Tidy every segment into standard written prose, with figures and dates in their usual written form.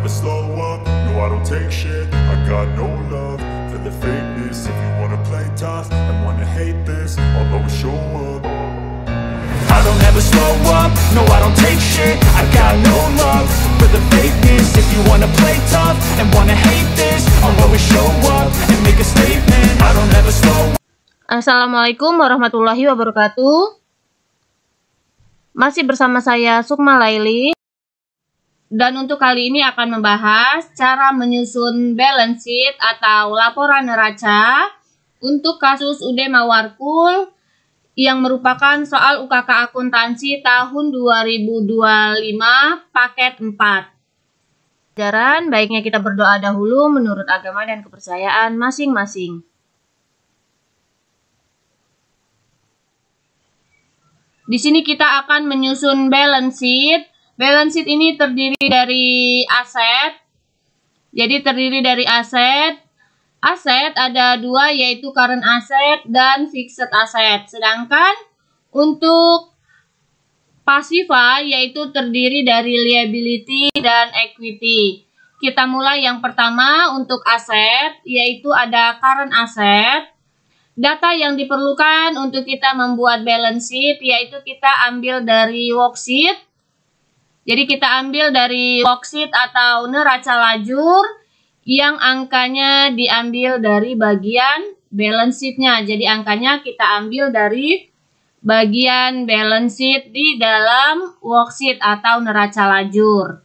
never slow up, no I don't take shit. I got no love for the fakeness. If you wanna play tough and wanna hate this, I'll always show up. I don't ever slow up, no I don't take shit. I got no love for the fakeness. If you wanna play tough and wanna hate this, I'll always show up and make a statement. I don't ever slow up. Assalamualaikum warahmatullahi wabarakatuh. Masih bersama saya Sukma Laili. Dan untuk kali ini akan membahas cara menyusun balance sheet atau laporan neraca untuk kasus UD Mawarkul yang merupakan soal UKK akuntansi tahun 2025 paket 4. Pelajaran baiknya kita berdoa dahulu menurut agama dan kepercayaan masing-masing. Di sini kita akan menyusun balance sheet. Balance sheet ini terdiri dari aset. Jadi terdiri dari aset. Aset ada dua, yaitu current asset dan fixed asset. Sedangkan untuk pasiva yaitu terdiri dari liability dan equity. Kita mulai yang pertama untuk aset, yaitu ada current asset. Data yang diperlukan untuk kita membuat balance sheet yaitu kita ambil dari worksheet. Jadi kita ambil dari worksheet atau neraca lajur yang angkanya diambil dari bagian balance sheet-nya. Jadi angkanya kita ambil dari bagian balance sheet di dalam worksheet atau neraca lajur.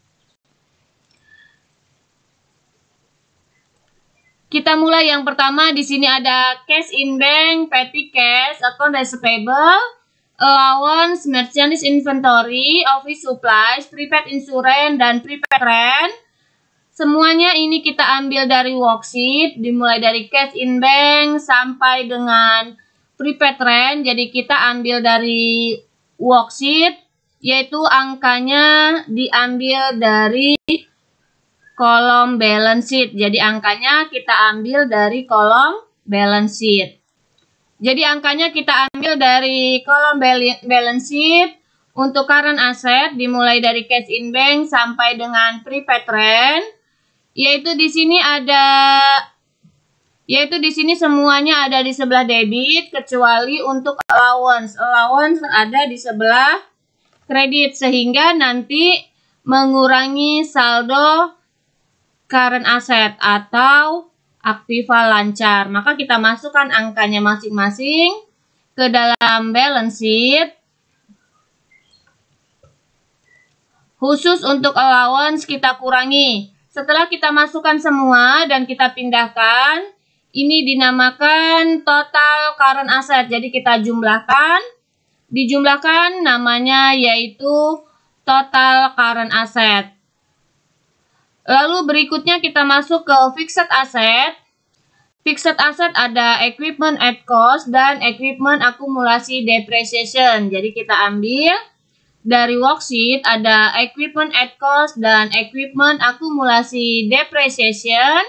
Kita mulai yang pertama. Di sini ada cash in bank, petty cash, account receivable, allowance, merchandise inventory, office supplies, prepaid insurance, dan prepaid rent. Semuanya ini kita ambil dari worksheet, dimulai dari cash in bank sampai dengan prepaid rent. Jadi kita ambil dari worksheet, yaitu angkanya diambil dari kolom balance sheet. Jadi angkanya kita ambil dari kolom balance sheet. Jadi angkanya kita ambil dari kolom balance sheet. Untuk current asset dimulai dari cash in bank sampai dengan prepaid rent. Yaitu di sini semuanya ada di sebelah debit kecuali untuk allowance. Allowance ada di sebelah kredit sehingga nanti mengurangi saldo current asset atau aktiva lancar. Maka kita masukkan angkanya masing-masing ke dalam balance sheet. Khusus untuk allowance kita kurangi. Setelah kita masukkan semua dan kita pindahkan, ini dinamakan total current asset. Jadi kita jumlahkan. Dijumlahkan namanya yaitu total current asset. Lalu berikutnya kita masuk ke fixed asset. Fixed asset ada equipment at cost dan equipment akumulasi depreciation. Jadi kita ambil dari worksheet ada equipment at cost dan equipment akumulasi depreciation.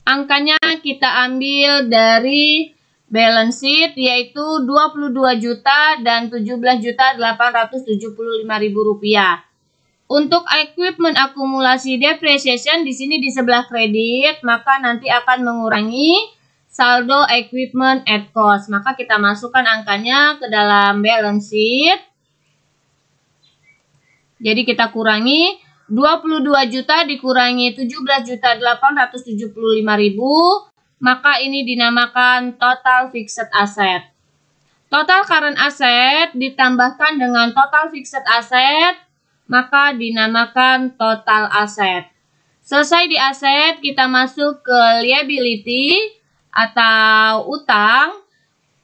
Angkanya kita ambil dari balance sheet yaitu 22 juta dan 17.875.000 rupiah. Untuk equipment akumulasi depreciation di sini di sebelah kredit, maka nanti akan mengurangi saldo equipment at cost. Maka kita masukkan angkanya ke dalam balance sheet. Jadi kita kurangi 22 juta dikurangi 17.875.000, maka ini dinamakan total fixed asset. Total current asset ditambahkan dengan total fixed asset, maka dinamakan total aset. Selesai di aset, kita masuk ke liability atau utang.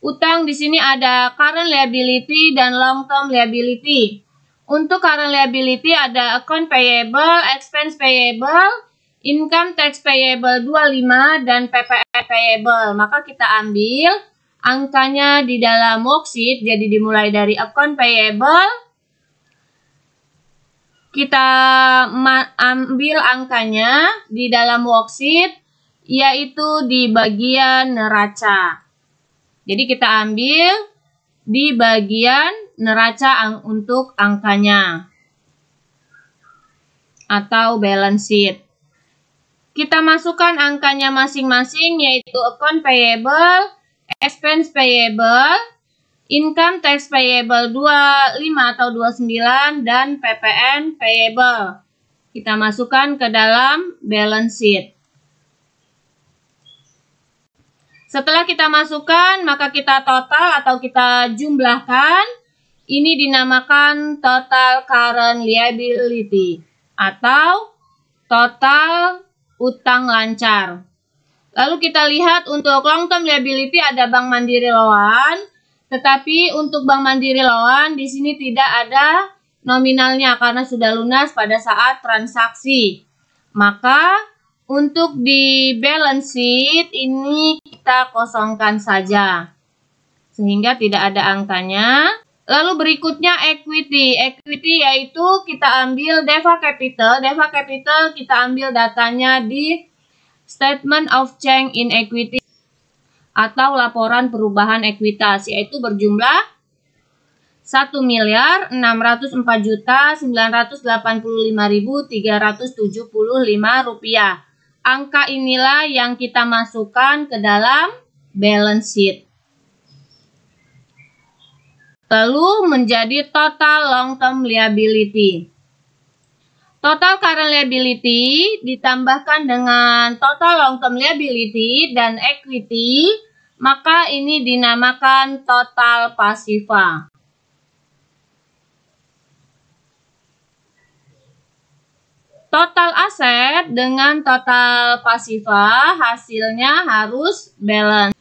Utang di sini ada current liability dan long term liability. Untuk current liability ada account payable, expense payable, income tax payable 25 dan PPN payable. Maka kita ambil angkanya di dalam worksheet. Jadi dimulai dari account payable. Kita ambil angkanya di dalam worksheet, yaitu di bagian neraca. Jadi kita ambil di bagian neraca untuk angkanya. atau balance sheet. Kita masukkan angkanya masing-masing, yaitu account payable, expense payable, income tax payable 25 atau 29, dan PPN payable. Kita masukkan ke dalam balance sheet. Setelah kita masukkan, maka kita total atau kita jumlahkan. Ini dinamakan total current liability atau total utang lancar. Lalu kita lihat untuk long term liability ada Bank Mandiri Loan, tetapi untuk Bank Mandiri Loan di sini tidak ada nominalnya karena sudah lunas pada saat transaksi. Maka untuk di balance sheet ini kita kosongkan saja sehingga tidak ada angkanya. Lalu berikutnya equity. Equity yaitu kita ambil DEVA Capital. DEVA Capital kita ambil datanya di Statement of Change in Equity atau laporan perubahan ekuitas, yaitu berjumlah 1.604.985.375 rupiah. Angka inilah yang kita masukkan ke dalam balance sheet. Lalu menjadi total long term liability. Total current liability ditambahkan dengan total long term liability dan equity, maka ini dinamakan total pasiva. Total aset dengan total pasiva hasilnya harus balance.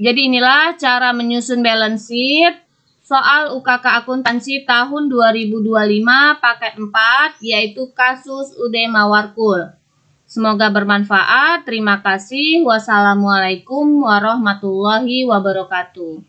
Jadi inilah cara menyusun balance sheet soal UKK akuntansi tahun 2025 paket 4, yaitu kasus UD Mawarkul. Semoga bermanfaat. Terima kasih. Wassalamualaikum warahmatullahi wabarakatuh.